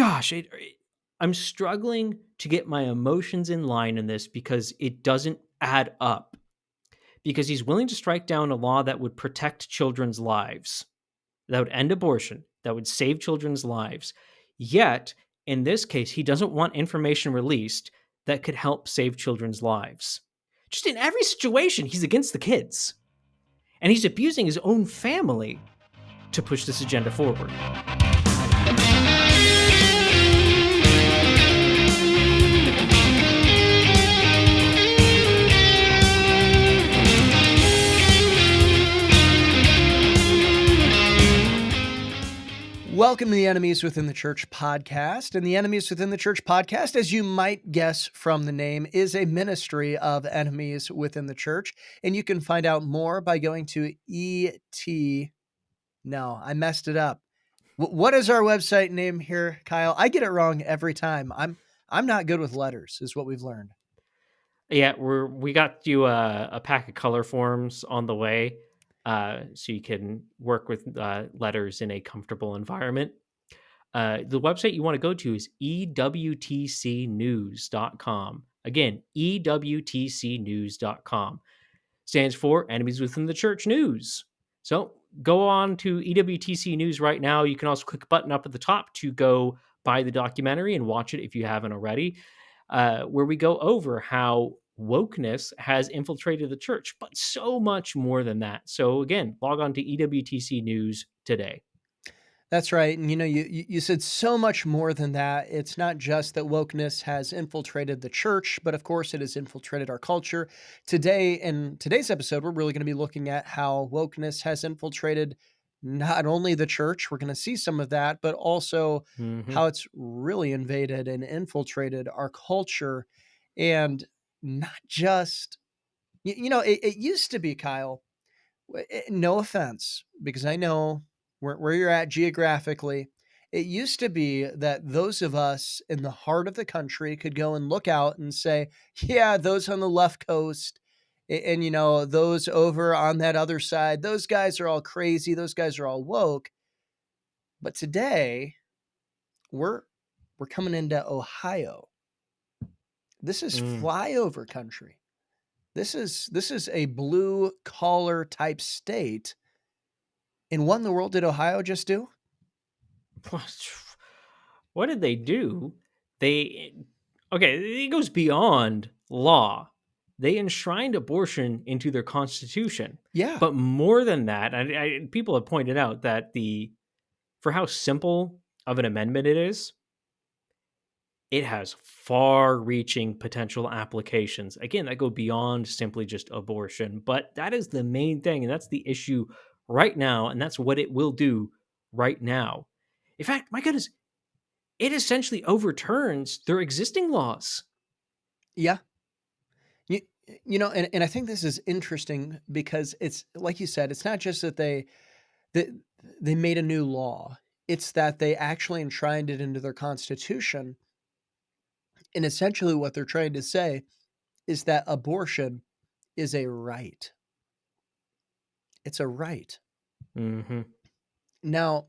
gosh, I'm struggling to get my emotions in line in this because it doesn't add up. Because he's willing to strike down a law that would protect children's lives, that would end abortion, that would save children's lives. Yet, in this case, he doesn't want information released that could help save children's lives. Just in every situation, he's against the kids. And he's abusing his own family to push this agenda forward. Welcome to the Enemies Within the Church podcast. And the Enemies Within the Church podcast, as you might guess from the name, is a ministry of enemies within the church. And you can find out more by going to No, I messed it up. What is our website name here, Kyle? I get it wrong every time. I'm not good with letters, is what we've learned. Yeah, we got you a pack of color forms on the way. So you can work with letters in a comfortable environment. The website you want to go to is EWTCnews.com. Again, EWTCnews.com. Stands for Enemies Within the Church News. So go on to EWTC News right now. You can also click a button up at the top to go buy the documentary and watch it if you haven't already, where we go over how wokeness has infiltrated the church, but so much more than that. So again, log on to EWTC News today. That's right. And you said so much more than that. It's not just that wokeness has infiltrated the church, but of course it has infiltrated our culture. Today, in today's episode, we're really going to be looking at how wokeness has infiltrated not only the church, we're going to see some of that, but also how it's really invaded and infiltrated our culture. And not just, it used to be, Kyle, no offense, because I know where you're at geographically, it used to be that those of us in the heart of the country could go and look out and say, yeah, those on the left coast and those over on that other side, those guys are all crazy, those guys are all woke. But today, we're coming into Ohio. This is flyover country. This is a blue collar type state. And what in the world did Ohio just do? What did they do? It goes beyond law. They enshrined abortion into their constitution. Yeah. But more than that, people have pointed out that for how simple of an amendment it is, it has far-reaching potential applications. Again, that go beyond simply just abortion. But that is the main thing, and that's the issue right now, and that's what it will do right now. In fact, my goodness, it essentially overturns their existing laws. Yeah. And I think this is interesting because it's, like you said, it's not just that they made a new law. It's that they actually enshrined it into their constitution. And essentially what they're trying to say is that abortion is a right. It's a right. Mm-hmm. Now,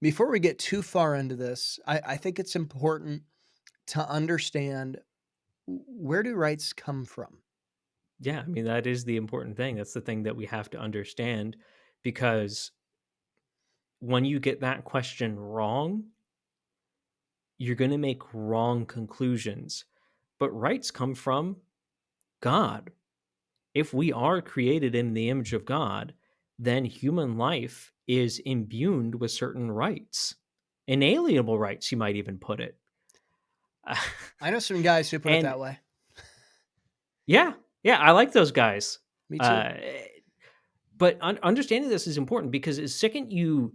before we get too far into this, I think it's important to understand, where do rights come from? Yeah, I mean, that is the important thing. That's the thing that we have to understand, because when you get that question wrong, you're going to make wrong conclusions. But rights come from God. If we are created in the image of God, then human life is imbued with certain rights. Inalienable rights, you might even put it. I know some guys who put it that way. Yeah, I like those guys. Me too. But understanding this is important, because the second you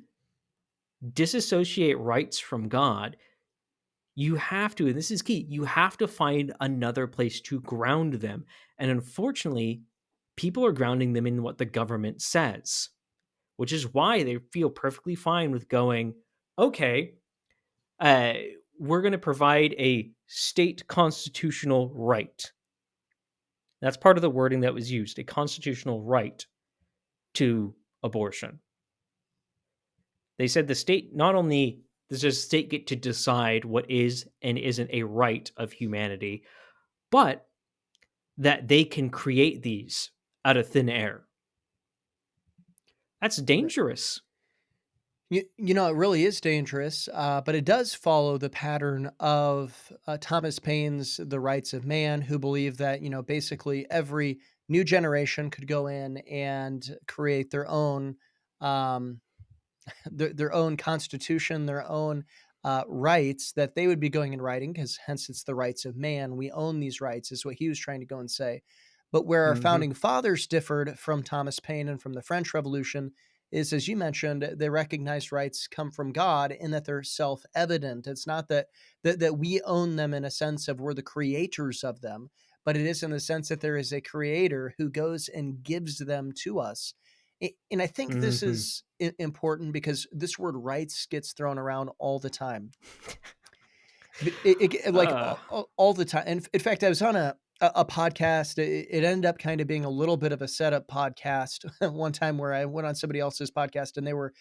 disassociate rights from God, you have to, and this is key, you have to find another place to ground them. And unfortunately, people are grounding them in what the government says, which is why they feel perfectly fine with going, okay, we're going to provide a state constitutional right. That's part of the wording that was used, a constitutional right to abortion. They said the state not only Does the state get to decide what is and isn't a right of humanity, but that they can create these out of thin air? That's Right. dangerous. It really is dangerous, but it does follow the pattern of Thomas Paine's The Rights of Man, who believed that, basically every new generation could go in and create um, their own constitution, their own rights that they would be going and writing, because hence it's the rights of man. We own these rights, is what he was trying to go and say. But where our Mhm. founding fathers differed from Thomas Paine and from the French Revolution is, as you mentioned, they recognized rights come from God and that they're self-evident. It's not that we own them in a sense of we're the creators of them, but it is in the sense that there is a creator who goes and gives them to us. And I think this Mhm. is important because this word rights gets thrown around all the time. But like Uh, all the time. And in fact, I was on a podcast. It ended up kind of being a little bit of a setup podcast one time where I went on somebody else's podcast, and there were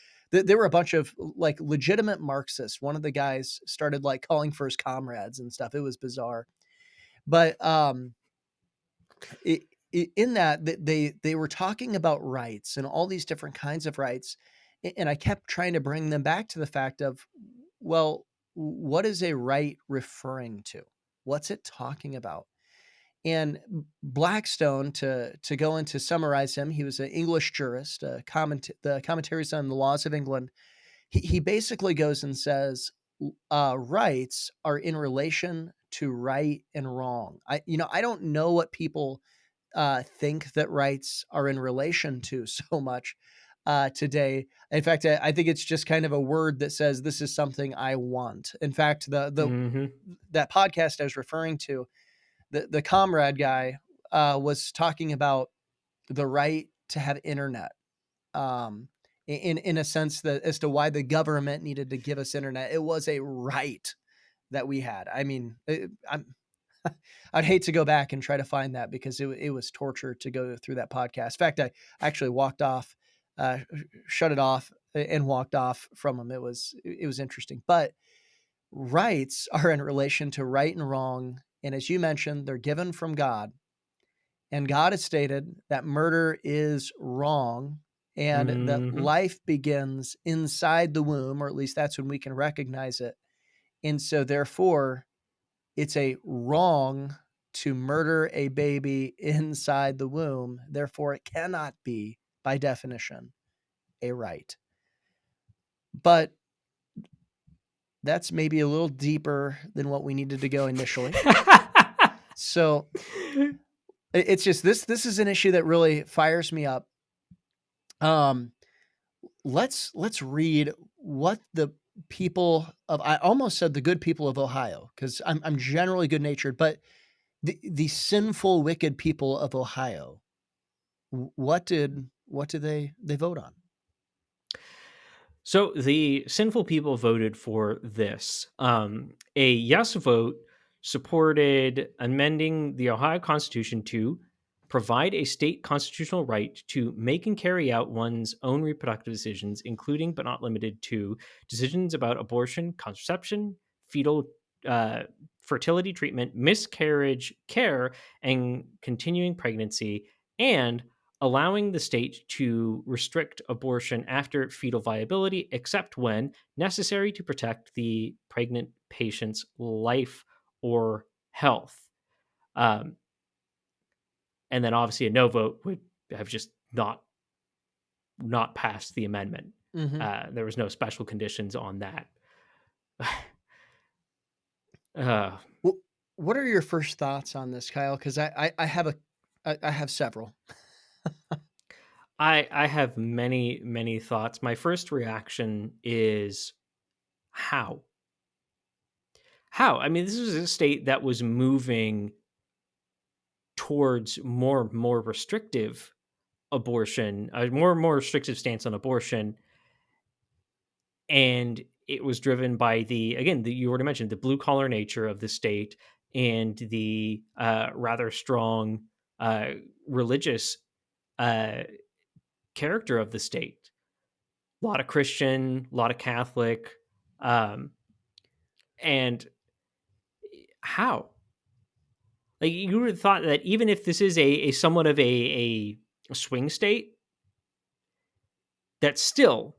a bunch of like legitimate Marxists. One of the guys started like calling for his comrades and stuff. It was bizarre, but in that they were talking about rights and all these different kinds of rights, and I kept trying to bring them back to the fact of, well, what is a right referring to? What's it talking about? And Blackstone, to go and to summarize him, he was an English jurist, the commentaries on the laws of England. He basically goes and says, rights are in relation to right and wrong. I don't know what people think that rights are in relation to so much today. In fact, I think it's just kind of a word that says this is something I want. In fact, the mhm. that podcast I was referring to, the comrade guy was talking about the right to have internet. In a sense that as to why the government needed to give us internet, it was a right that we had. I mean, I'd hate to go back and try to find that because it was torture to go through that podcast. In fact, I actually walked off, uh, shut it off, and walked off from them. It was interesting, but rights are in relation to right and wrong, and as you mentioned, they're given from God, and God has stated that murder is wrong. And that Mhm. life begins inside the womb, or at least that's when we can recognize it. And so, therefore, it's a wrong to murder a baby inside the womb. Therefore, it cannot be, by definition, a right. But that's maybe a little deeper than what we needed to go initially. So it's just this is an issue that really fires me up. Um, let's read what the people of, I almost said the good people of Ohio, because I'm generally good natured, but the sinful, wicked people of Ohio, what did they vote on? So the sinful people voted for this. A yes vote supported amending the Ohio Constitution to provide a state constitutional right to make and carry out one's own reproductive decisions, including but not limited to decisions about abortion, contraception, fetal uh, fertility treatment, miscarriage care, and continuing pregnancy, and allowing the state to restrict abortion after fetal viability, except when necessary to protect the pregnant patient's life or health. Um, and then obviously a no vote would have just not passed the amendment. Mhm. There was no special conditions on that. uh, Wh what are your first thoughts on this, Kyle? 'Cause I have I have several. I have many thoughts. My first reaction is how how. I mean, this was a state that was moving towards more restrictive abortion, a more restrictive stance on abortion, and it was driven by the again the you already mentioned the blue collar nature of the state and the rather strong uh, religious uh, character of the state. A lot of Christian, a lot of Catholic, Um, and how? Like, you would have thought that even if this is a somewhat of a swing state, that still,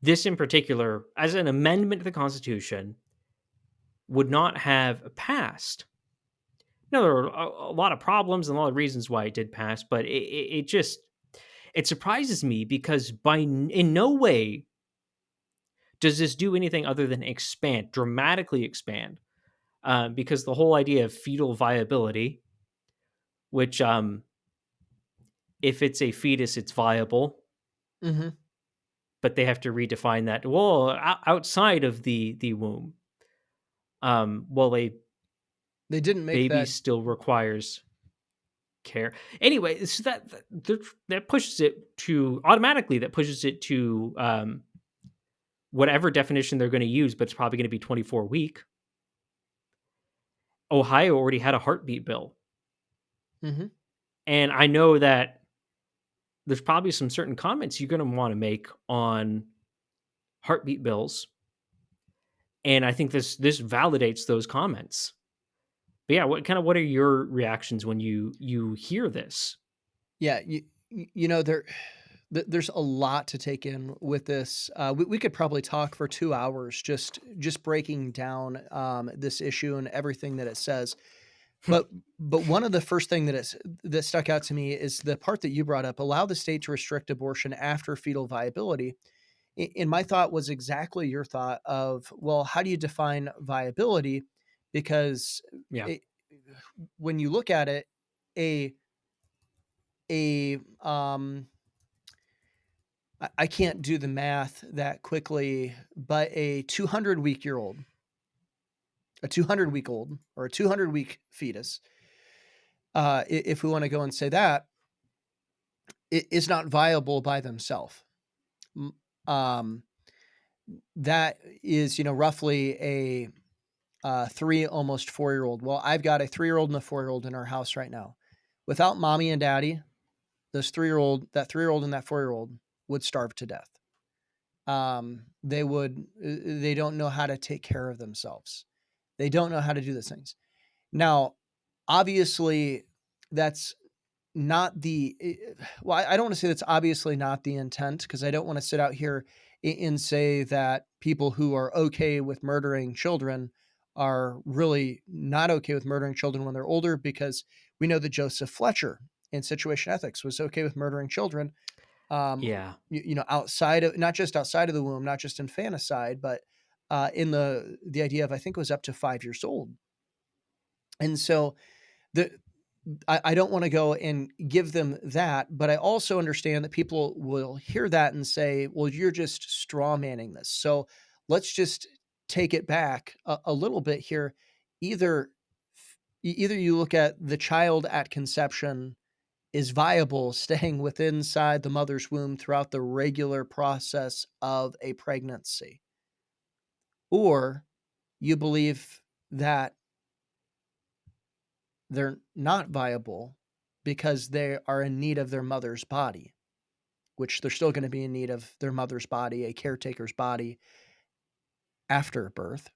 this in particular, as an amendment to the Constitution, would not have passed. Now, there are a lot of problems and a lot of reasons why it did pass, but it just it surprises me because in no way does this do anything other than expand, dramatically expand, because the whole idea of fetal viability, which if it's a fetus, it's viable, Mhm. but they have to redefine that. Well, outside of the womb, well, a They didn't make baby that. still requires care. Anyway, so that pushes it to automatically. That pushes it to whatever definition they're going to use, but it's probably going to be 24-week. Ohio already had a heartbeat bill, Mhm. and I know that there's probably some certain comments you're going to want to make on heartbeat bills, and I think this validates those comments. But yeah, what are your reactions when you hear this? Yeah, there's a lot to take in with this. We could probably talk for 2 hours just breaking down, this issue and everything that it says. But but one of the first thing that stuck out to me is the part that you brought up, allow the state to restrict abortion after fetal viability. And my thought was exactly your thought of, well, how do you define viability? Because Yeah, it, when you look at it, a a I can't do the math that quickly, but a 200 week old or a 200-week fetus, if we want to go and say that, it is not viable by themselves. Um, that is, roughly a 3, almost 4 year old. Well, I've got a 3-year-old and a 4-year-old in our house right now. Without mommy and daddy, that 3-year-old and that 4-year-old would starve to death. They don't know how to take care of themselves. They don't know how to do those things. Now, obviously, that's not well, I don't want to say that's obviously not the intent, because I don't want to sit out here and say that people who are okay with murdering children are really not okay with murdering children when they're older, because we know that Joseph Fletcher in Situation Ethics was okay with murdering children, yeah, outside of, not just outside of the womb, not just infanticide, but in the idea of, I think it was up to 5 years old. And so the I don't want to go and give them that, but I also understand that people will hear that and say, well, you're just straw manning this. So let's just take it back a little bit here. Either either you look at the child at conception is viable, staying within inside the mother's womb throughout the regular process of a pregnancy, or you believe that they're not viable because they are in need of their mother's body, which they're still going to be in need of their mother's body, a caretaker's body after birth.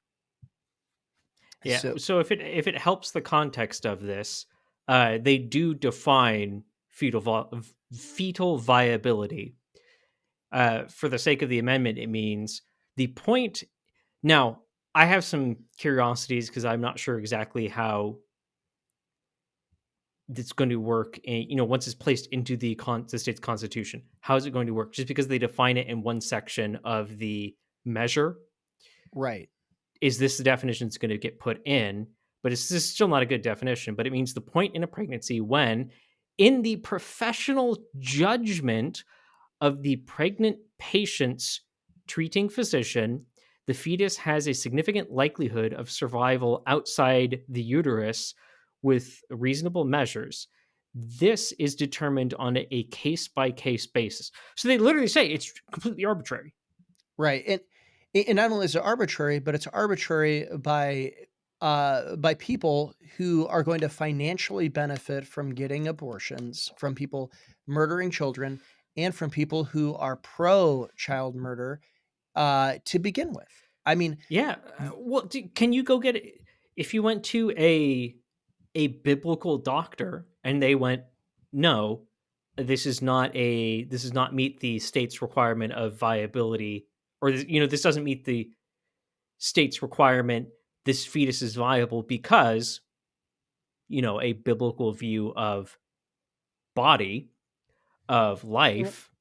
yeah. So, So if it helps the context of this, they do define fetal viability. For the sake of the amendment, it means the point. Now, I have some curiosities because I'm not sure exactly how it's going to work. Once it's placed into the state's constitution, how is it going to work? Just because they define it in one section of the measure, right, is this the definition that's going to get put in? But it's just still not a good definition. But it means the point in a pregnancy when, in the professional judgment of the pregnant patient's treating physician, the fetus has a significant likelihood of survival outside the uterus with reasonable measures. This is determined on a case by case basis. So they literally say it's completely arbitrary. right, and not only is it arbitrary, but it's arbitrary by people who are going to financially benefit from getting abortions, from people murdering children, and from people who are pro child murder. to begin with. I mean, Yeah. Well, can you go get it if you went to a biblical doctor and they went, "No, this does not meet the state's requirement of viability, or this doesn't meet the state's requirement. This fetus is viable because, a biblical view of body, of w- life."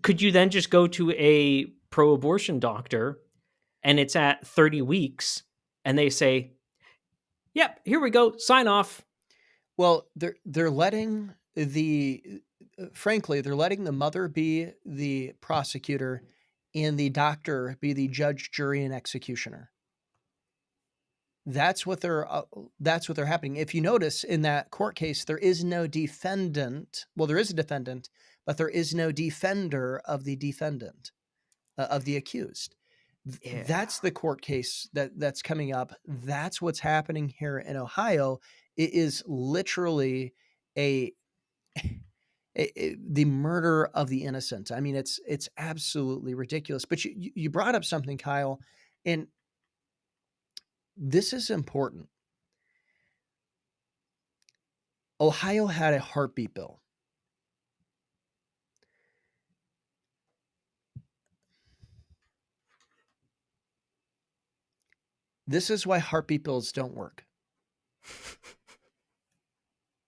Could you then just go to a pro-abortion doctor and it's at 30 weeks and they say, "Yep, here we go, sign off." well, they're letting frankly, they're letting the mother be the prosecutor and the doctor be the judge, jury, and executioner. That's what that's what they're happening. If you notice in that court case, there is no defendant. Well, there is a defendant, but there is no defender of the defendant, of the accused. Yeah. That's the court case that's coming up. That's what's happening here in Ohio. It is literally a, the murder of the innocent. I mean, it's absolutely ridiculous. But you brought up something, Kyle, and this is important. Ohio had a heartbeat bill. This is why heartbeat bills don't work.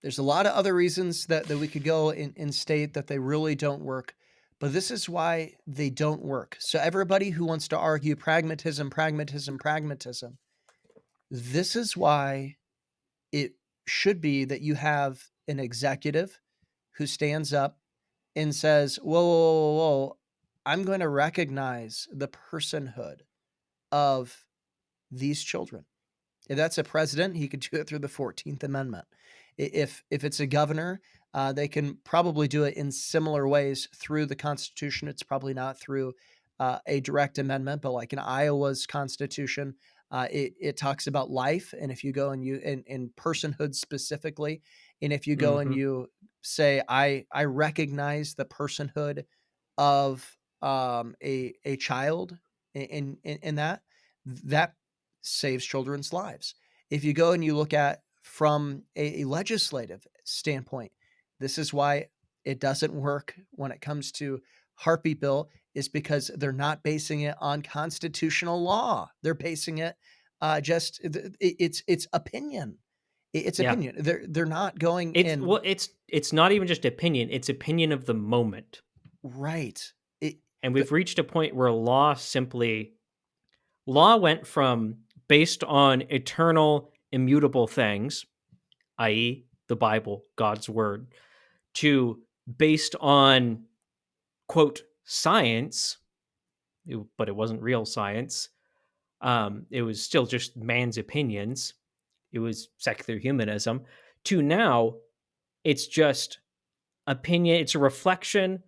There's a lot of other reasons that we could go and state that they really don't work, but this is why they don't work. So everybody who wants to argue pragmatism, pragmatism, pragmatism, this is why it should be that you have an executive who stands up and says, whoa, whoa, whoa, whoa, I'm going to recognize the personhood of these children. If that's a president, he could do it through the 14th Amendment. If it's a governor, they can probably do it in similar ways through the Constitution. It's probably not through a direct amendment, but like in Iowa's Constitution, it talks about life. And if you go and in personhood specifically, and if you go and Mhm. you say, I recognize the personhood of a child in that saves children's lives. If you go and you look at from a legislative standpoint, this is why it doesn't work when it comes to heartbeat bill, is because they're not basing it on constitutional law. They're basing it just it's opinion. It's Yeah. opinion. They're not going in It's not even just opinion, it's opinion of the moment. right. It And the we've reached a point where law went from based on eternal, immutable things, i.e., the Bible, God's word, to based on quote science, but it wasn't real science. It was still just man's opinions. It was secular humanism. To now, it's just opinion. It's a reflection.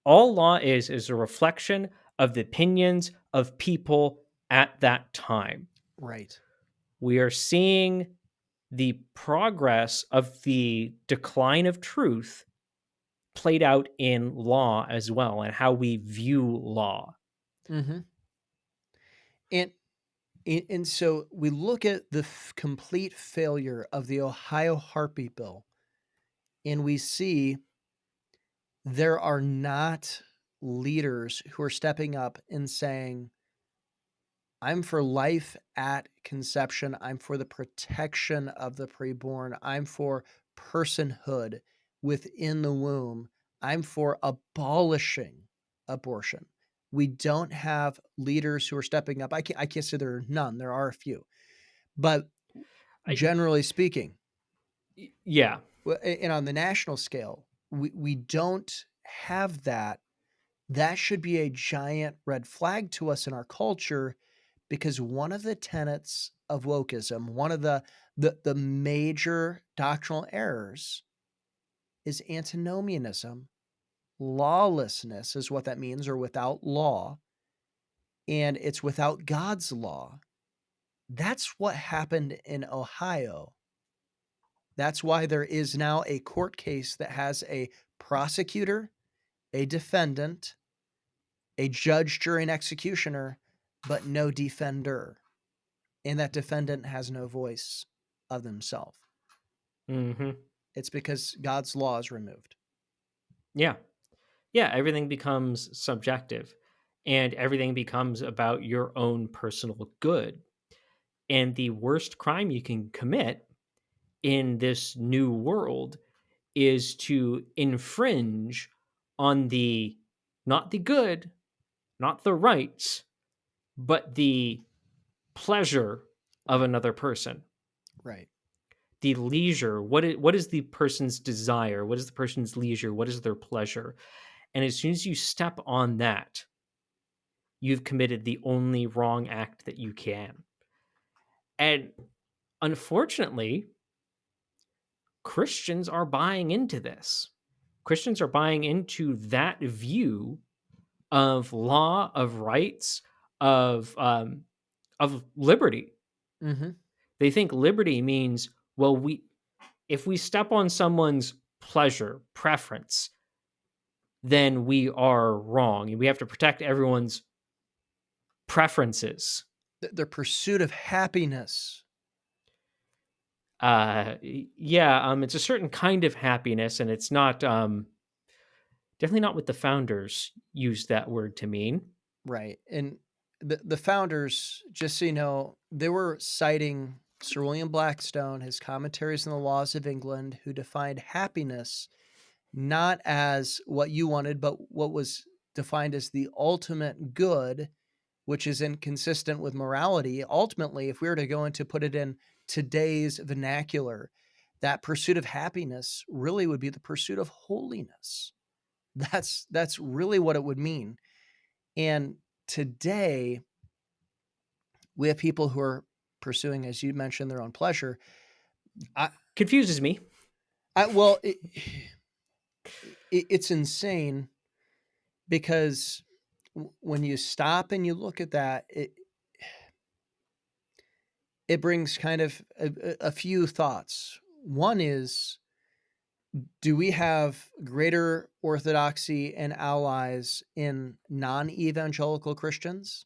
All law is a reflection of the opinions of people at that time. right. We are seeing the progress of the decline of truth played out in law as well, and how we view law. Mhm. And and so we look at the complete failure of the Ohio heartbeat bill, and we see there are not leaders who are stepping up and saying, I'm for life at conception. I'm for the protection of the preborn. I'm for personhood within the womb. I'm for abolishing abortion. We don't have leaders who are stepping up. I can't say there are none. There are a few. But I, generally speaking, yeah, and on the national scale, we don't have that. That should be a giant red flag to us in our culture, because one of the tenets of wokeism, one of the major doctrinal errors is antinomianism. Lawlessness is what that means, or without law, and it's without God's law. That's what happened in Ohio. That's why there is now a court case that has a prosecutor, a defendant, a judge, jury, and executioner, but no defender. And that defendant has no voice of themselves. Hmm. It's because God's law is removed. Yeah. Yeah. Everything becomes subjective and everything becomes about your own personal good. And the worst crime you can commit in this new world is to infringe on the not the good, not the rights, but the pleasure of another person. Right. The leisure, what is the person's desire? What is the person's leisure? What is their pleasure? And as soon as you step on that, you've committed the only wrong act that you can. And unfortunately, Christians are buying into this. Christians are buying into that view of law, of rights, of liberty. Mm-hmm. They think liberty means, well, we if we step on someone's pleasure, preference, then we are wrong, and we have to protect everyone's preferences. Their pursuit of happiness. Yeah, it's a certain kind of happiness, and it's not definitely not what the founders used that word to mean. Right. And the founders, just so you know, they were citing Sir William Blackstone, his commentaries on the laws of England, who defined happiness not as what you wanted, but what was defined as the ultimate good, which is inconsistent with morality. Ultimately, if we were to go into put it in today's vernacular, that pursuit of happiness really would be the pursuit of holiness. That's really what it would mean. And today, we have people who are pursuing, as you mentioned, their own pleasure. I, Confuses me. well, it's insane because when you stop and you look at that, it brings kind of a few thoughts. One is, do we have greater orthodoxy and allies in non-evangelical Christians?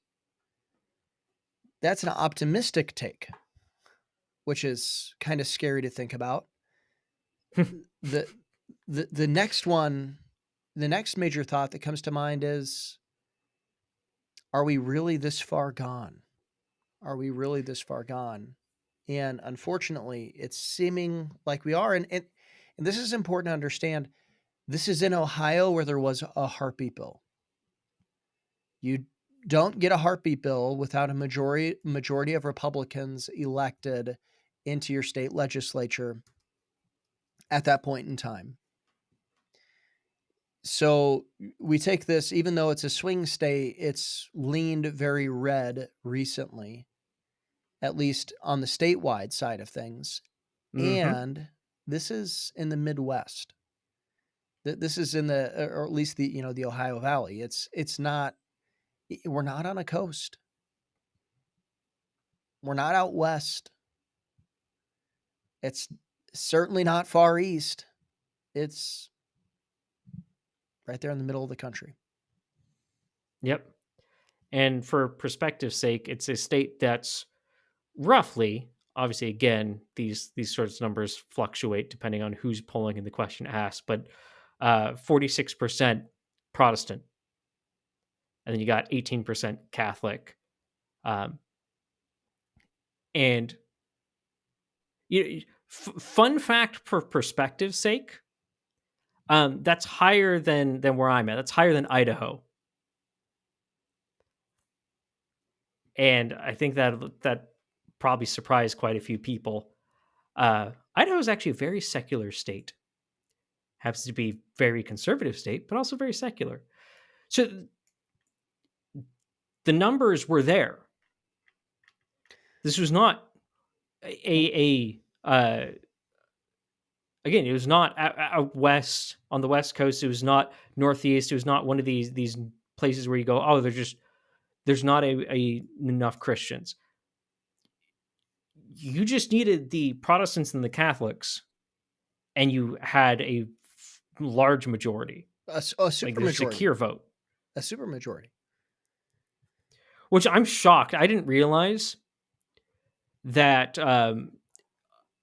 That's an optimistic take, which is kind of scary to think about. The the next one, the next major thought that comes to mind is, are we really this far gone? Are we really this far gone? And unfortunately, it's seeming like we are. And this is important to understand. This is in Ohio where there was a heartbeat bill. You don't get a heartbeat bill without a majority of Republicans elected into your state legislature at that point in time. So we take this, even though it's a swing state, it's leaned very red recently, at least on the statewide side of things. Hmm. And this is in the Midwest. This is in the, or at least the Ohio Valley. It's not. We're not on a coast. We're not out west. It's certainly not far east. It's right there in the middle of the country. Yep. And for perspective's sake, it's a state that's roughly, obviously, again, these sorts of numbers fluctuate depending on who's polling and the question asked, but 46% Protestant, and then you got 18% Catholic. Um, and fun fact for perspective's sake, that's higher than where I'm at. That's higher than Idaho, and I think that probably surprised quite a few people. Idaho is actually a very secular state. Happens to be very conservative state, but also very secular. So the numbers were there. This was not again. It was not out west on the west coast. It was not northeast. It was not one of these places where you go, oh, there's not a enough Christians. You just needed the Protestants and the Catholics, and you had a large majority, A like super the majority. secure vote. A super majority. which I'm shocked. I didn't realize that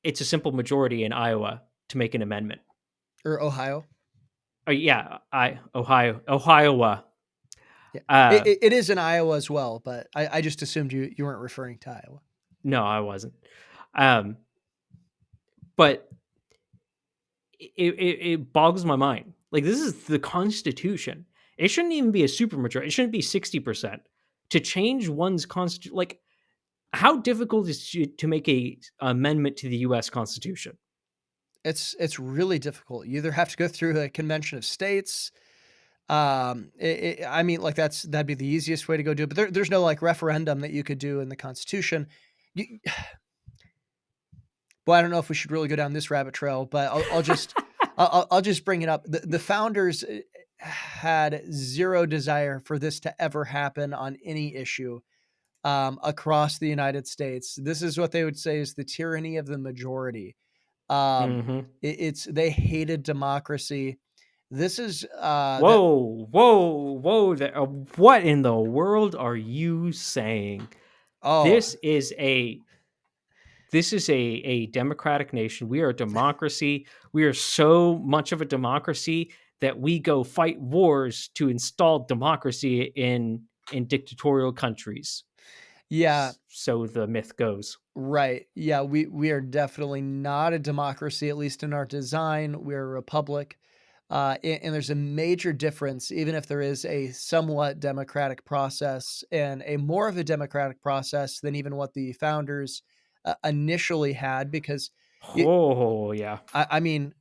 it's a simple majority in Iowa to make an amendment. Or Ohio. Oh yeah, Ohio. Yeah. Uh, It is in Iowa as well, but I just assumed you weren't referring to Iowa. no, I wasn't. Um, but it boggles my mind. Like, this is the Constitution. It shouldn't even be a supermajority. It shouldn't be 60% to change one's constitution. Like, how difficult is it to make a amendment to the U.S. Constitution? It's really difficult. You either have to go through a convention of states. I mean, like that'd be the easiest way to go do it. But there's no like referendum that you could do in the Constitution. You, Well, I don't know if we should really go down this rabbit trail, but I'll just bring it up. The founders had zero desire for this to ever happen on any issue across the United States. This is what they would say is the tyranny of the majority. Hmm. It's they hated democracy. This is that Whoa! What in the world are you saying? oh This is a a democratic nation. We are a democracy. We are so much of a democracy that we go fight wars to install democracy in dictatorial countries. yeah. So the myth goes. Right. Yeah, we are definitely not a democracy, at least in our design. We're a republic. And there's a major difference, even if there is a somewhat democratic process and a more of a democratic process than even what the founders initially had, because you, Oh yeah. I mean,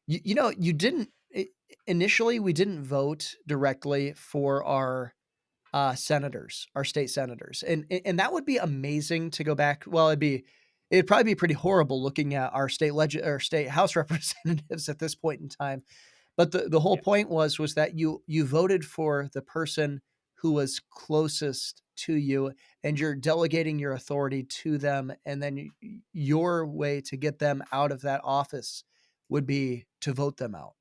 you know, you didn't initially we didn't vote directly for our senators, our state senators, and that would be amazing to go back. Well, it'd probably be pretty horrible looking at our our state house representatives at this point in time. But the whole Yeah. point was that you voted for the person who was closest to you, and you're delegating your authority to them, and then your way to get them out of that office would be to vote them out.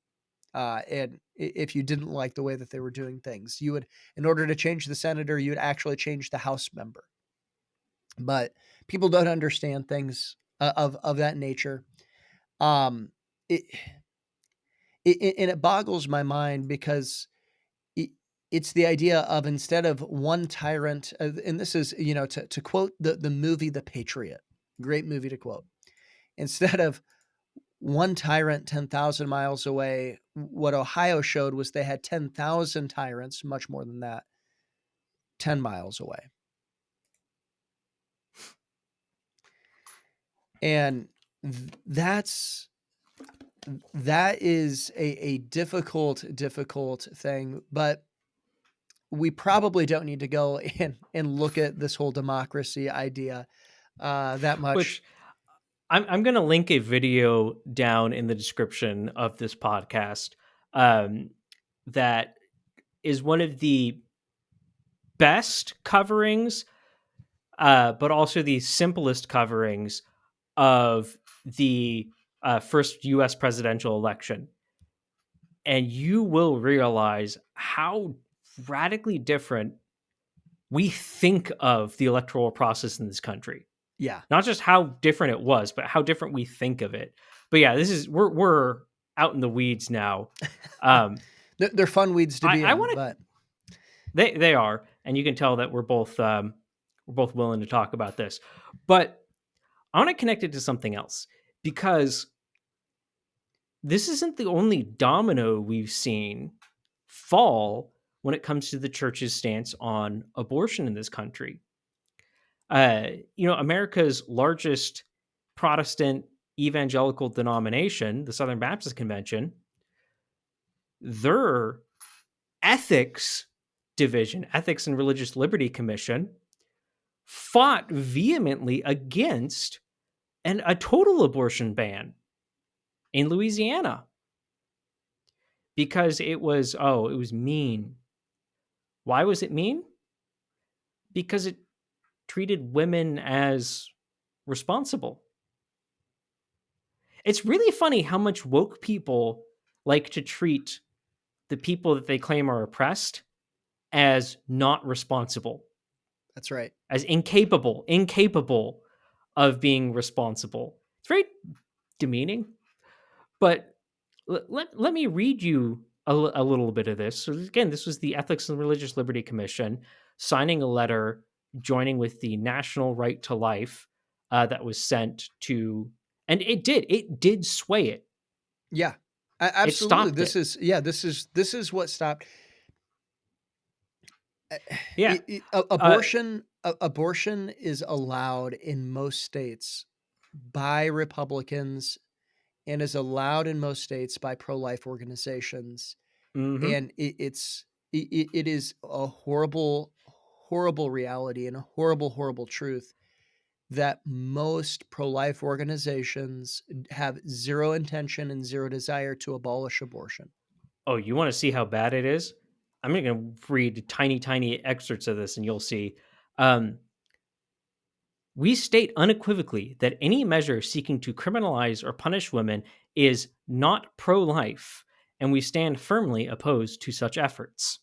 And if you didn't like the way that they were doing things, you would, in order to change the senator, you would actually change the House member. But people don't understand things of that nature. Um, it, and it boggles my mind because it, it's the idea of instead of one tyrant, and this is to quote the movie The Patriot, great movie to quote. Instead of one tyrant 10,000 miles away. What Ohio showed was they had 10,000 tyrants, much more than that, 10 miles away. And that's that is a difficult thing, but we probably don't need to go and look at this whole democracy idea that much. Which I'm going to link a video down in the description of this podcast um, that is one of the best coverings, but also the simplest coverings of the first U.S. presidential election. And you will realize how radically different we think of the electoral process in this country. Yeah. Not just how different it was, but how different we think of it. But yeah, this is we're out in the weeds now. They're fun weeds to be I in, want to. but They are, and you can tell that we're both willing to talk about this. But I want to connect it to something else because this isn't the only domino we've seen fall when it comes to the church's stance on abortion in this country. America's largest Protestant evangelical denomination, the Southern Baptist Convention, their ethics division, Ethics and Religious Liberty Commission, fought vehemently against a total abortion ban in Louisiana because it was mean. Why was it mean? Because it treated women as responsible. It's really funny how much woke people like to treat the people that they claim are oppressed as not responsible. That's right. as incapable of being responsible. It's very demeaning. But let me read you a little bit of this. So again, this was the Ethics and Religious Liberty Commission signing a letter joining with the National Right to Life that was sent to, and it did sway it. Yeah. It Absolutely. stopped This it. is yeah, this is what stopped uh, Yeah. Uh, abortion is allowed in most states by Republicans and is allowed in most states by pro-life organizations, mm-hmm. and it is a horrible, horrible reality and a horrible, horrible truth that most pro-life organizations have zero intention and zero desire to abolish abortion. Oh, you want to see how bad it is? I'm going to read tiny excerpts of this, and you'll see. Um, We state unequivocally that any measure seeking to criminalize or punish women is not pro life, and we stand firmly opposed to such efforts.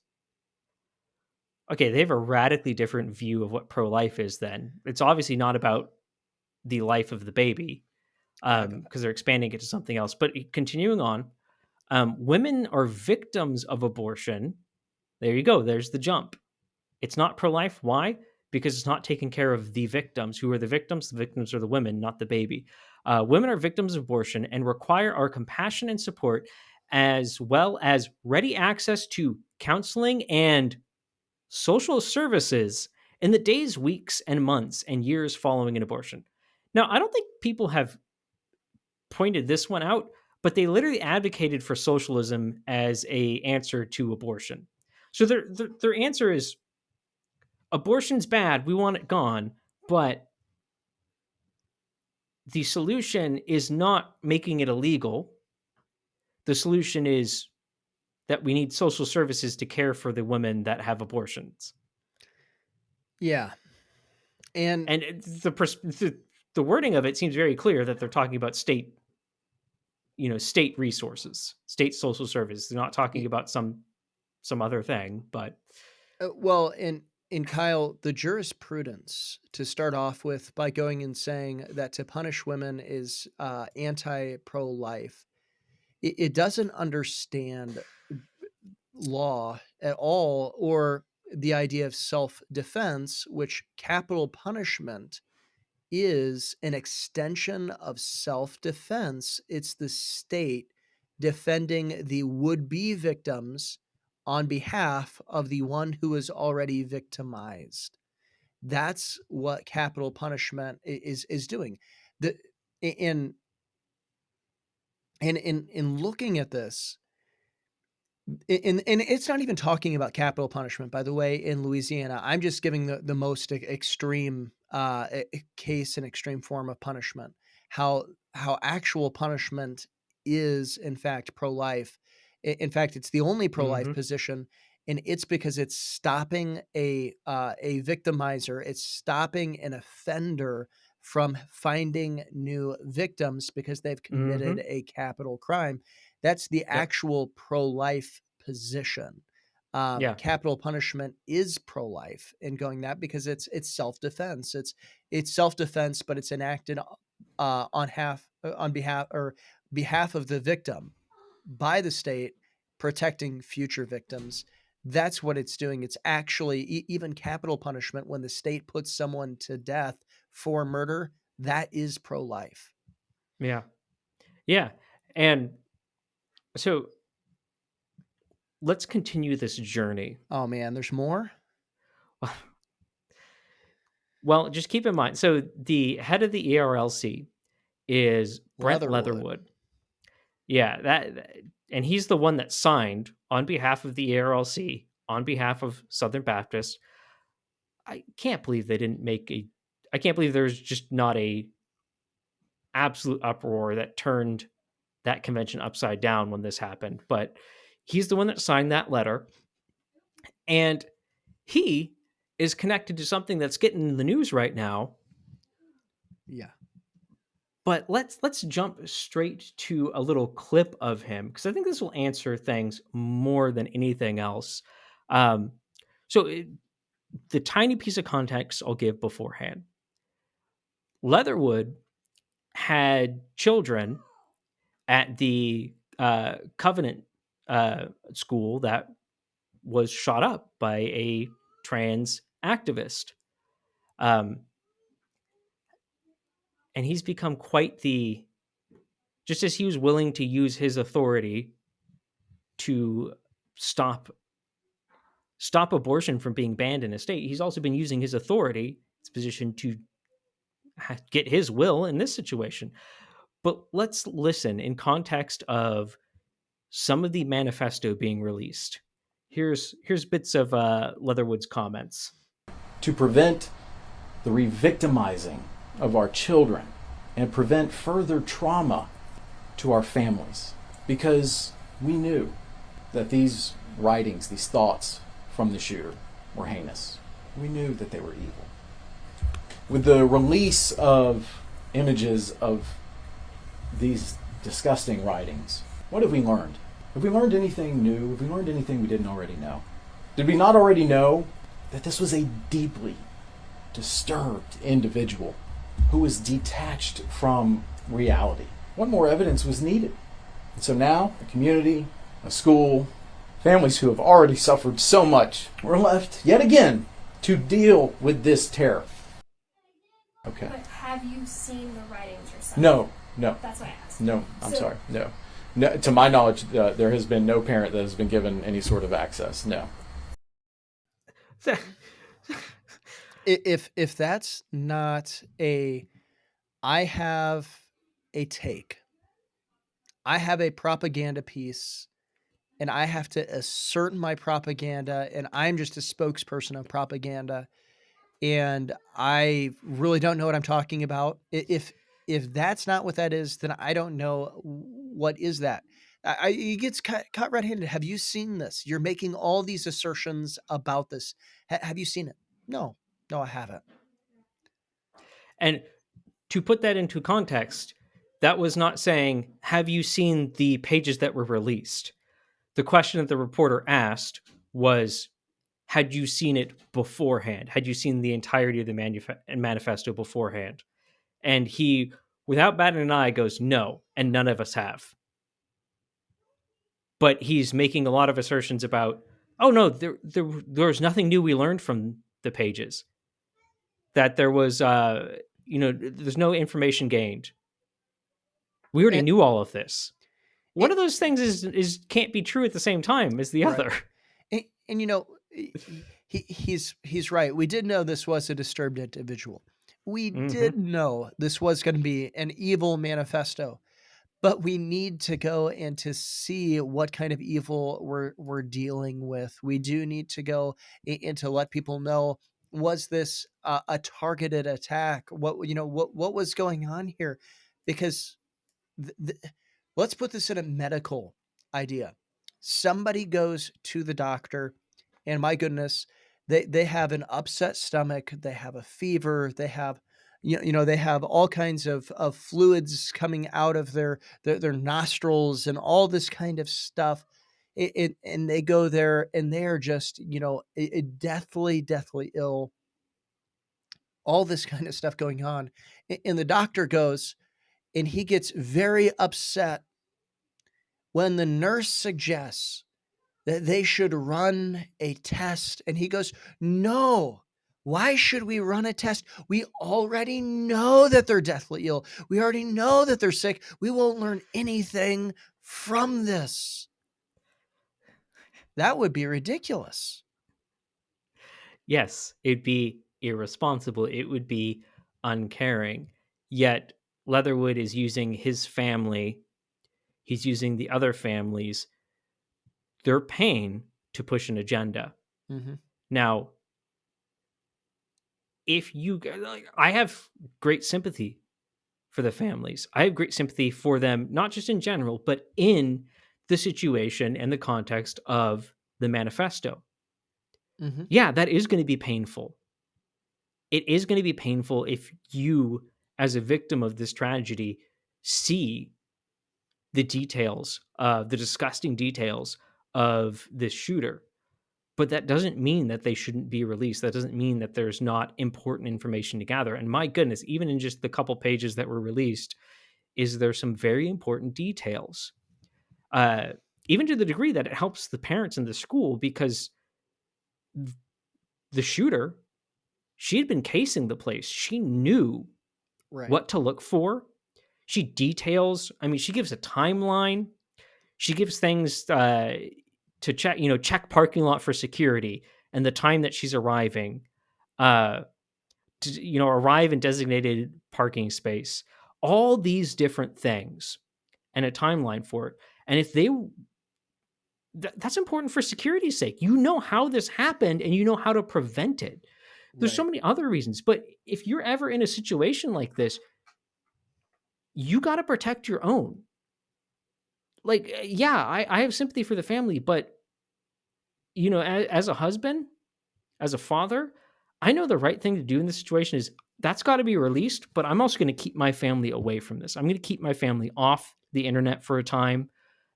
Okay, they have a radically different view of what pro life is then. It's obviously not about the life of the baby, Yeah, because they're expanding it to something else. But continuing on, women are victims of abortion. There you go, there's the jump. It's not pro life. Why? Because it's not taking care of the victims. Who are the victims? The victims are the women, not the baby. Women are victims of abortion and require our compassion and support, as well as ready access to counseling and social services in the days, weeks, and months and years following an abortion. Now, I don't think people have pointed this one out, but they literally advocated for socialism as a answer to abortion. So their answer is abortion's bad. We want it gone. But the solution is not making it illegal. The solution is that we need social services to care for the women that have abortions. yeah, and And the wording of it seems very clear that they're talking about state resources, state social services. They're not talking about some other thing, but well, and Kyle, the jurisprudence to start off with by going and saying that to punish women is anti pro life. It doesn't understand law at all, or the idea of self defense, which capital punishment is an extension of self defense. It's the state defending the would be victims on behalf of the one who is already victimized. That's what capital punishment is doing. The in in looking at this, and it's not even talking about capital punishment, by the way, in Louisiana. I'm just giving the most extreme case and extreme form of punishment. How actual punishment is in fact pro life. In fact, it's the only pro life mm-hmm, position, and it's because it's stopping a victimizer. It's stopping an offender from finding new victims because they've mm-hmm, committed a capital crime. That's the yep, actual pro-life position. yeah, Capital punishment is pro-life in going that because it's self-defense. It's self-defense, but it's enacted on behalf of the victim by the state, protecting future victims. That's what it's doing. It's actually even capital punishment when the state puts someone to death for murder. That is pro-life. yeah, yeah. And so let's continue this journey. Oh man, there's more. Well, just keep in mind. So the head of the ERLC is Brent Leatherwood. Leatherwood. Yeah, and he's the one that signed on behalf of the ERLC, on behalf of Southern Baptist. I can't believe they didn't make a. I can't believe there's just not a absolute uproar that turned that convention upside down when this happened. But he's the one that signed that letter, and he is connected to something that's getting in the news right now. Yeah. But let's jump straight to a little clip of him because I think this will answer things more than anything else. Um, so the tiny piece of context I'll give beforehand. Leatherwood had children at the Covenant school that was shot up by a trans activist. Um, and he's become quite the, just as he was willing to use his authority to stop abortion from being banned in a state, he's also been using his authority, his position, to get his will in this situation. But let's listen in context of some of the manifesto being released. Here's bits of Leatherwood's comments. To prevent the re-victimizing of our children and prevent further trauma to our families, because we knew that these writings, these thoughts from the shooter were heinous. We knew that they were evil. With the release of images of these disgusting writings, what have we learned? Have we learned anything new? Have we learned anything we didn't already know? Did we not already know that this was a deeply disturbed individual who was detached from reality? What more evidence was needed? And so now, a community, a school, families who have already suffered so much were left yet again to deal with this terror. Okay. But have you seen the writings yourself? No. That's what I asked. No, I'm sorry. No. To my knowledge, there has been no parent that has been given any sort of access. No. If that's not I have a take. I have a propaganda piece, and I have to assert my propaganda, and I'm just a spokesperson of propaganda, and I really don't know what I'm talking about. If that's not what that is, then I don't know what is that. He gets caught red-handed. Have you seen this? You're making all these assertions about this. Have you seen it? No, I haven't. And to put that into context, that was not saying, have you seen the pages that were released? The question that the reporter asked was, had you seen it beforehand? Had you seen the entirety of the manifesto beforehand? And he, without batting an eye, goes, no, and none of us have. But he's making a lot of assertions about, oh no, there was nothing new we learned from the pages. That there was, there's no information gained. We already knew all of this. One of those things is can't be true at the same time as the other. And he's right. We did know this was a disturbed individual. We did know this was going to be an evil manifesto, but we need to go and to see what kind of evil we're dealing with. We do need to go and to let people know, was this a targeted attack? What was going on here? Because let's put this in a medical idea. Somebody goes to the doctor, and my goodness, they have an upset stomach, they have a fever, they have they have all kinds of fluids coming out of their nostrils and all this kind of stuff. And they go there and they are just deathly ill, all this kind of stuff going on. And the doctor goes and he gets very upset when the nurse suggests that they should run a test. And he goes, no, why should we run a test? We already know that they're deathly ill. We already know that they're sick. We won't learn anything from this. That would be ridiculous. Yes, it'd be irresponsible. It would be uncaring. Yet Leatherwood is using his family, he's using the other families, their pain to push an agenda. Now, I have great sympathy for the families. I have great sympathy for them, not just in general, but in the situation and the context of the manifesto. Yeah, that is going to be painful. It is going to be painful if you, as a victim of this tragedy, see the details, the disgusting details of this shooter. but that doesn't mean that they shouldn't be released. That doesn't mean that there's not important information to gather. And my goodness, even in just the couple pages that were released, is there some very important details, uh, even to the degree that it helps the parents in the school, because the shooter, she had been casing the place. She knew Right. what to look for. She details, I mean, she gives a timeline. She gives things to check, check parking lot for security and the time that she's arriving, to, arrive in designated parking space, all these different things and a timeline for it. And if they, that's important for security's sake. You know how this happened and you know how to prevent it. There's so Right. many other reasons, but if you're ever in a situation like this, you got to protect your own. Like, yeah, I have sympathy for the family, but as a husband, as a father, I know the right thing to do in this situation is that's got to be released, but I'm also going to keep my family away from this. I'm going to keep my family off the internet for a time.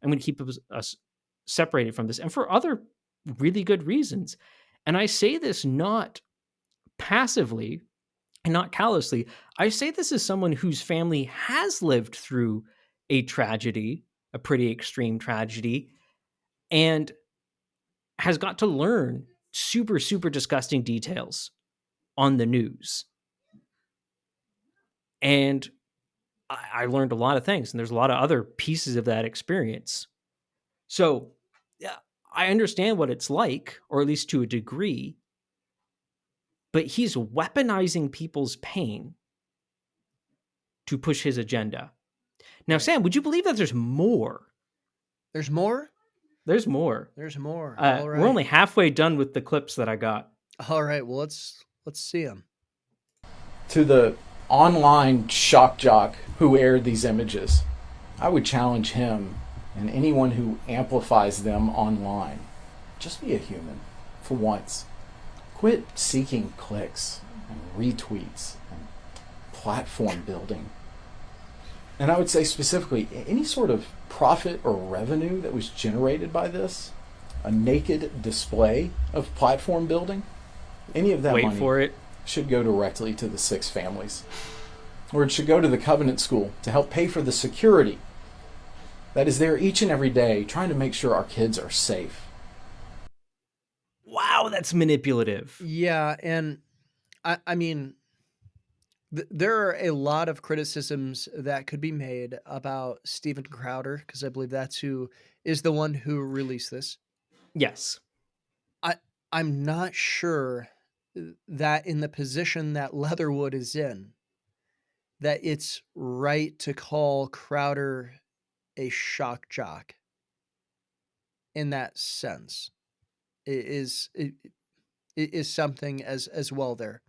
I'm going to keep us separated from this, and for other really good reasons. And I say this not passively and not callously. I say this as someone whose family has lived through a tragedy, a pretty extreme tragedy, and has got to learn super, super disgusting details on the news. And I learned a lot of things, and there's a lot of other pieces of that experience. So, yeah, I understand what it's like, or at least to a degree, but he's weaponizing people's pain to push his agenda. Now, Right. Sam, would you believe that there's more? There's more? There's more. There's more. All right. We're only halfway done with the clips that I got. All right. Well, let's see them. To the online shock jock who aired these images, I would challenge him and anyone who amplifies them online. Just be a human for once. Quit seeking clicks and retweets and platform building. And I would say specifically, any sort of profit or revenue that was generated by this, a naked display of platform building, any of that Wait money for it. should go directly to the 6 families. Or it should go to the Covenant School to help pay for the security that is there each and every day trying to make sure our kids are safe. Wow, that's manipulative. Yeah, and I mean, there are a lot of criticisms that could be made about Steven Crowder, because I believe that's who is the one who released this. Yes. I'm not sure that in the position that Leatherwood is in, that it's right to call Crowder a shock jock in that sense. It is something as well there.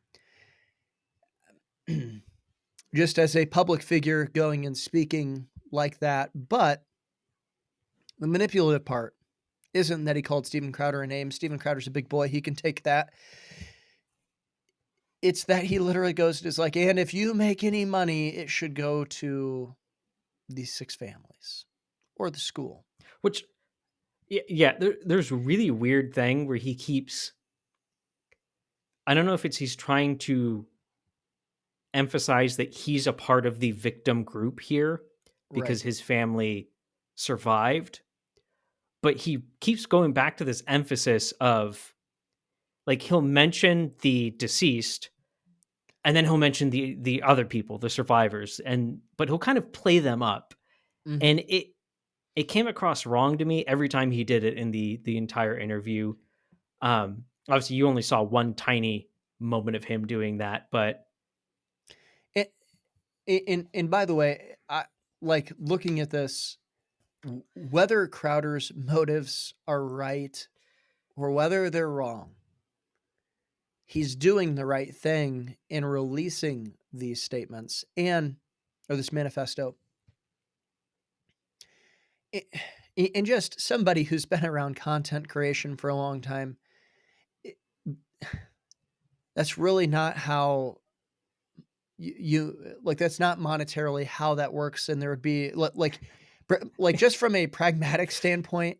Just as a public figure going and speaking like that, but the manipulative part isn't that he called Steven Crowder a name. Steven Crowder's a big boy. He can take that. It's that he literally goes and is like, and if you make any money, it should go to these 6 families or the school. Which, yeah, there's a really weird thing where he keeps, I don't know if he's trying to emphasize that he's a part of the victim group here because Right. his family survived, but he keeps going back to this emphasis of, like, he'll mention the deceased and then he'll mention the other people, the survivors, but he'll kind of play them up. Mhm. And it came across wrong to me every time he did it in the entire interview. Obviously you only saw one tiny moment of him doing that, but And by the way, I like looking at this, whether Crowder's motives are right or whether they're wrong, he's doing the right thing in releasing these statements or this manifesto. And just somebody who's been around content creation for a long time, that's really not how you like, that's not monetarily how that works. And there would be like just from a pragmatic standpoint,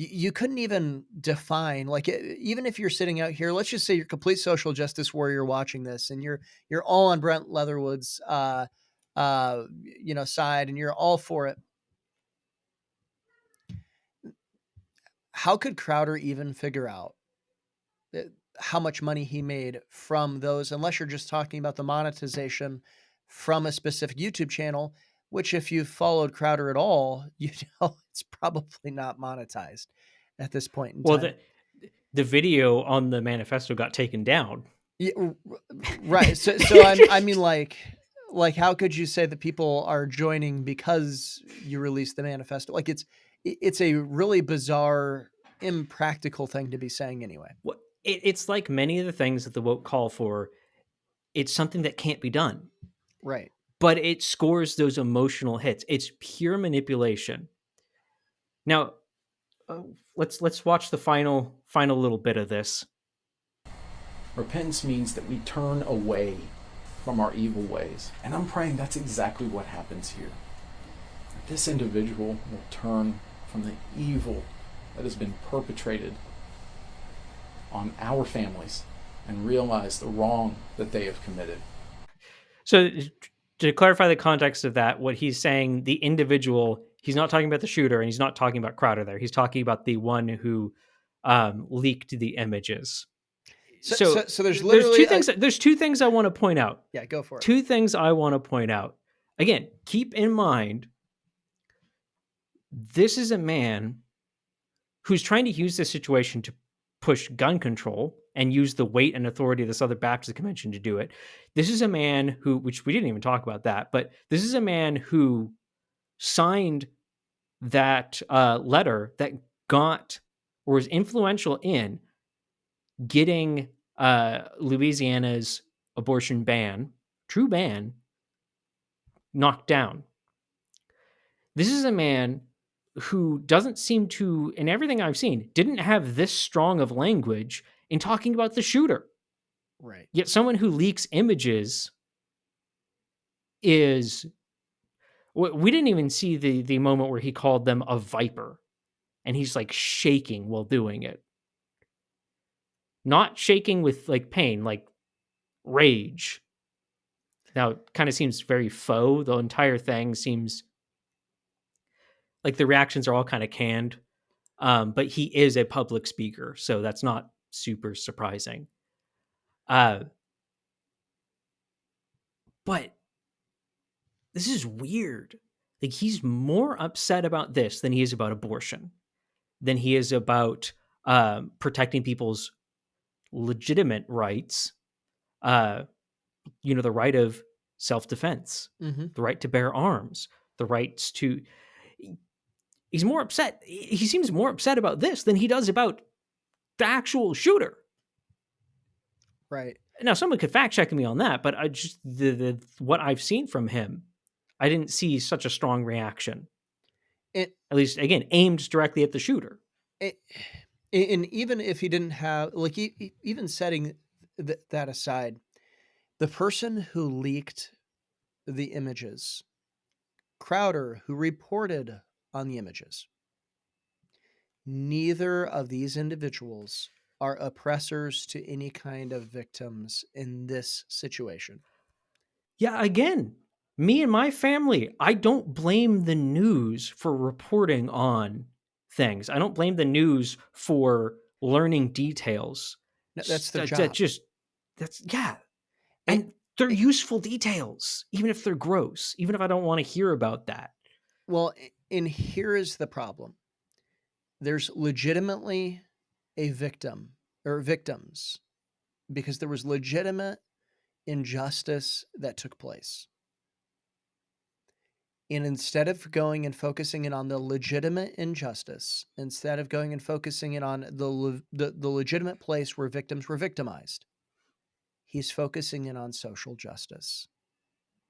You couldn't even define, like, even if you're sitting out here, let's just say you're a complete social justice warrior watching this, and you're all on Brent Leatherwood's side, and you're all for it. How could Crowder even figure out how much money he made from those, unless you're just talking about the monetization from a specific YouTube channel, which, if you've followed Crowder at all, it's probably not monetized at this point in Well, time. the video on the manifesto got taken down. Yeah, right. So I mean, like, how could you say that people are joining because you released the manifesto? Like, it's a really bizarre, impractical thing to be saying anyway. It's like many of the things that the woke call for. It's something that can't be done. Right. But it scores those emotional hits. It's pure manipulation. Now, let's watch the final little bit of this. Repentance means that we turn away from our evil ways. And I'm praying that's exactly what happens here. That this individual will turn from the evil that has been perpetrated on our families and realize the wrong that they have committed. So, to clarify the context of that, what he's saying, the individual, he's not talking about the shooter, and he's not talking about Crowder there. He's talking about the one who leaked the images. So there's literally there's two things I want to point out. Yeah, go for it. Two things I want to point out. Again, keep in mind, this is a man who's trying to use this situation to push gun control and use the weight and authority of this other Baptist convention to do it. This is a man who, which we didn't even talk about that, but this is a man who signed that letter that got, or was influential in getting Louisiana's abortion ban, true ban, knocked down. This is a man who doesn't seem to, in everything I've seen, didn't have this strong of language in talking about the shooter. Right. Yet someone who leaks images is... We didn't even see the moment where he called them a viper, and he's like shaking while doing it. Not shaking with like pain, like rage. Now, it kind of seems very faux. The entire thing seems like the reactions are all kind of canned. But he is a public speaker, so that's not super surprising. But this is weird. Like, he's more upset about this than he is about abortion, than he is about protecting people's legitimate rights. The right of self-defense, the right to bear arms, the rights to... He's more upset. He seems more upset about this than he does about the actual shooter. Right. Now, someone could fact check me on that, but I just what I've seen from him, I didn't see such a strong reaction. At least, again, aimed directly at the shooter. And even if he didn't have, like, even setting that aside, the person who leaked the images, Crowder, who reported on the images, neither of these individuals are oppressors to any kind of victims in this situation. Yeah, again, me and my family, I don't blame the news for reporting on things. I don't blame the news for learning details. No, that's their job. And they're useful details, even if they're gross, even if I don't want to hear about that. Well, and here is the problem. There's legitimately a victim or victims because there was legitimate injustice that took place. And instead of going and focusing in on the legitimate injustice, instead of going and focusing in on the legitimate place where victims were victimized, he's focusing in on social justice.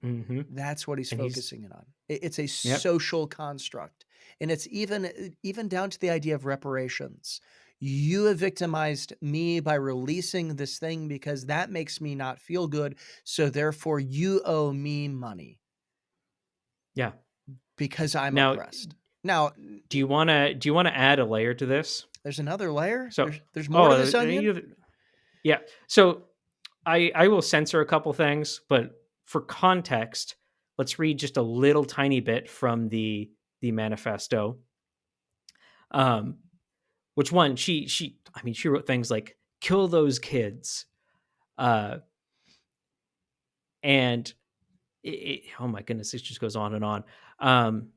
That's what he's focusing in on. It's a social construct. And it's even down to the idea of reparations. You have victimized me by releasing this thing because that makes me not feel good. So therefore you owe me money. Yeah. Because I'm oppressed. Now, Do you wanna add a layer to this? there's another layer. So There's more to oh, this onion. yeah. So I will censor a couple things, but for context, let's read just a little tiny bit from the manifesto. Um, which one she wrote things like "kill those kids," uh, and oh my goodness, it just goes on and on. Um,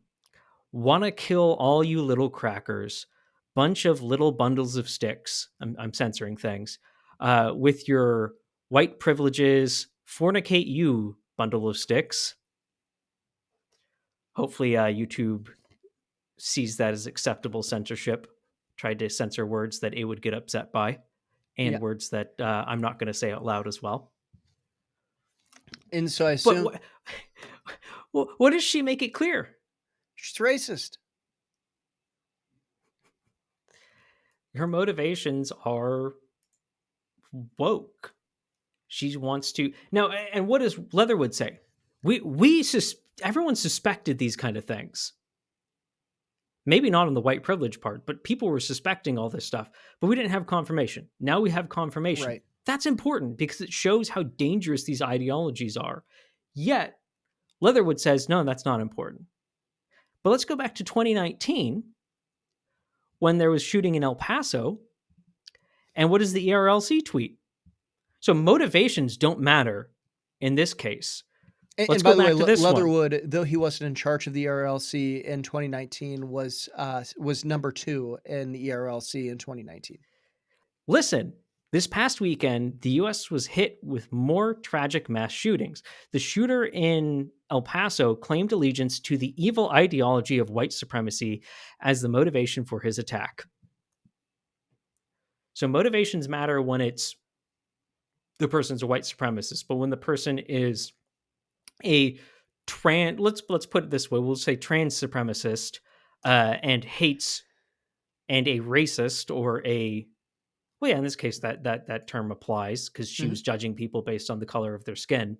Want to kill all you little crackers, bunch of little bundles of sticks. I'm censoring things with your white privileges. Fornicate you, bundle of sticks. Hopefully, YouTube sees that as acceptable censorship. Tried to censor words that it would get upset by, and Yeah. words that I'm not going to say out loud as well. And so I But assume what does she make it clear? she's racist. Her motivations are woke. She wants to now. And what does Leatherwood say? Everyone suspected these kind of things. Maybe not on the white privilege part, but people were suspecting all this stuff, but we didn't have confirmation. Now we have confirmation. Right. That's important because it shows how dangerous these ideologies are. Yet, Leatherwood says, no, that's not important. But let's go back to 2019 when there was shooting in El Paso. And what does the ERLC tweet? So motivations don't matter in this case. And by the way, Leatherwood, though he wasn't in charge of the ERLC in 2019, was number 2 in the ERLC in 2019. Listen, this past weekend, the U.S. was hit with more tragic mass shootings. The shooter in El Paso claimed allegiance to the evil ideology of white supremacy as the motivation for his attack. So motivations matter when it's the person's a white supremacist, but when the person is a let's put it this way, we'll say trans supremacist and hates and a racist or a well, yeah, in this case that term applies because she was judging people based on the color of their skin.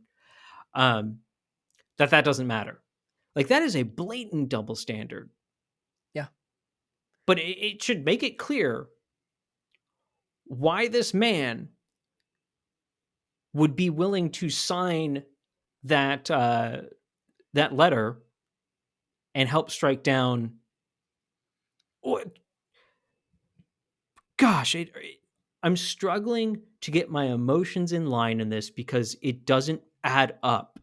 That doesn't matter. Like that is a blatant double standard. Yeah, but it should make it clear why this man would be willing to sign that that letter and help strike down. Gosh, I'm struggling to get my emotions in line in this because it doesn't add up.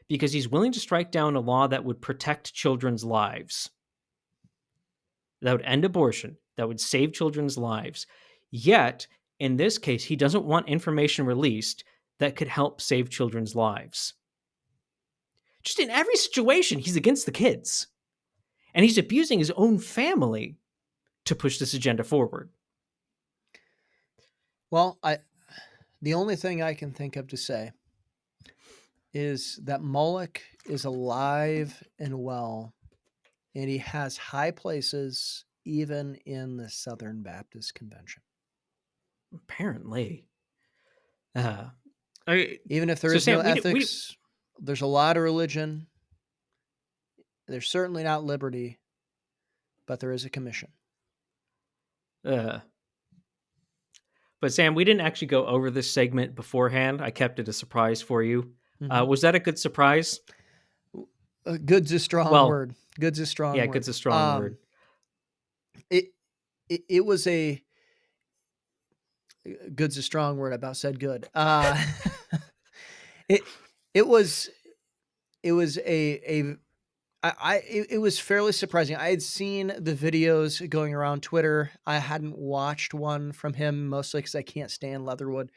Because he's willing to strike down a law that would protect children's lives, that would end abortion, that would save children's lives. Yet, in this case, he doesn't want information released that could help save children's lives. Just in every situation, he's against the kids. And he's abusing his own family to push this agenda forward. Well, the only thing I can think of to say is that Moloch is alive and well, and he has high places even in the Southern Baptist Convention. Apparently. Even if there is no ethics, there's a lot of religion. There's certainly not liberty, but there is a commission. But Sam, we didn't actually go over this segment beforehand. I kept it a surprise for you. Was that a good surprise? Good's a strong word. Good's a strong word. Yeah, good's a strong word. It was a good's a strong word. I about said good. It was fairly surprising. I had seen the videos going around Twitter. I hadn't watched one from him mostly because I can't stand Leatherwood.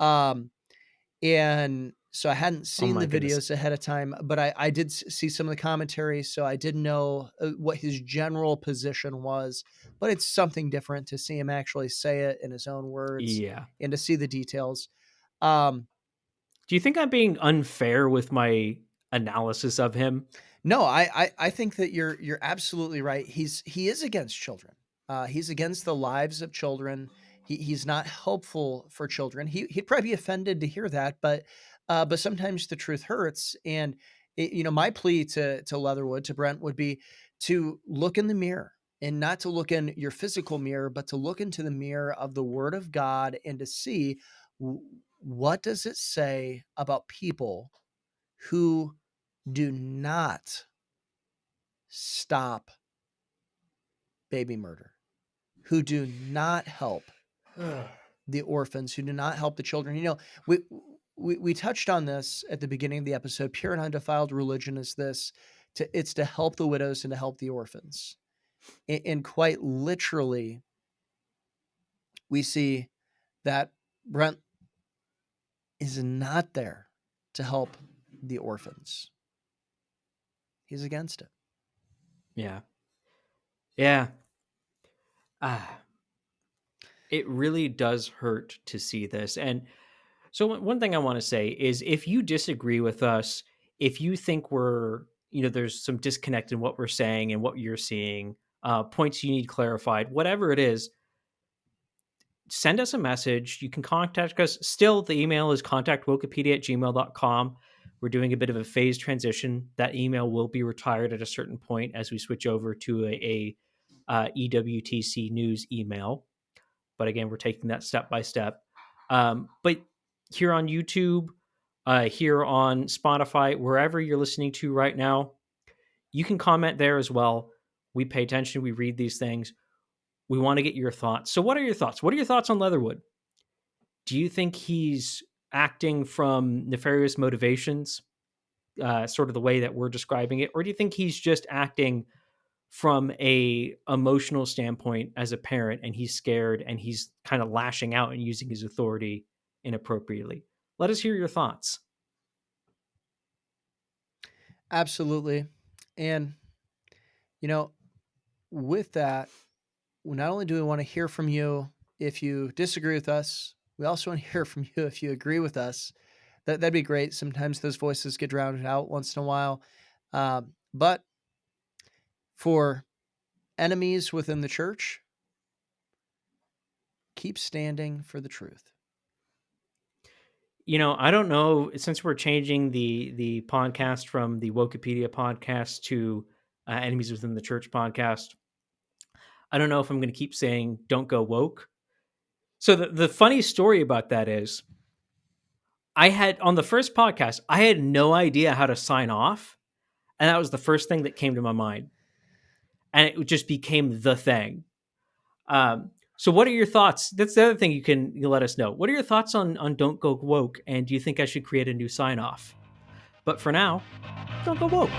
And so I hadn't seen the videos ahead of time, but I did see some of the commentary. So I did know what his general position was, but it's something different to see him actually say it in his own words and to see the details. Do you think I'm being unfair with my analysis of him? No, I think that you're absolutely right. He is against children. He's against the lives of children. He's not helpful for children. He'd probably be offended to hear that, but sometimes the truth hurts. And my plea to Leatherwood, to Brent, would be to look in the mirror, and not to look in your physical mirror, but to look into the mirror of the Word of God and to see what does it say about people who do not stop baby murder, who do not help the orphans, who do not help the children. You know, we touched on this at the beginning of the episode. Pure and undefiled religion is this: it's to help the widows and to help the orphans. And quite literally, we see that Brent is not there to help the orphans. He's against it. Yeah. Yeah. It really does hurt to see this. And so one thing I want to say is, if you disagree with us, if you think we're, there's some disconnect in what we're saying and what you're seeing, points you need clarified, whatever it is, send us a message. You can contact us. Still, the email is contactwokepedia@gmail.com. We're doing a bit of a phase transition. That email will be retired at a certain point as we switch over to a EWTC news email. But again, we're taking that step by step. But here on YouTube, here on Spotify, wherever you're listening to right now, you can comment there as well. We pay attention. We read these things. We want to get your thoughts. So what are your thoughts? What are your thoughts on Leatherwood? Do you think he's acting from nefarious motivations, sort of the way that we're describing it? Or do you think he's just acting from a emotional standpoint as a parent, and he's scared and he's kind of lashing out and using his authority inappropriately? Let us hear your thoughts. Absolutely. And, with that, not only do we want to hear from you if you disagree with us, we also want to hear from you if you agree with us. That'd be great. Sometimes those voices get drowned out once in a while. But for enemies within the church, keep standing for the truth. I don't know, since we're changing the podcast from the Wokepedia podcast to Enemies Within the Church podcast, I don't know if I'm going to keep saying don't go woke. So the funny story about that is, on the first podcast, I had no idea how to sign off. And that was the first thing that came to my mind. And it just became the thing. So what are your thoughts? That's the other thing you let us know. What are your thoughts on Don't Go Woke? And do you think I should create a new sign off? But for now, don't go woke.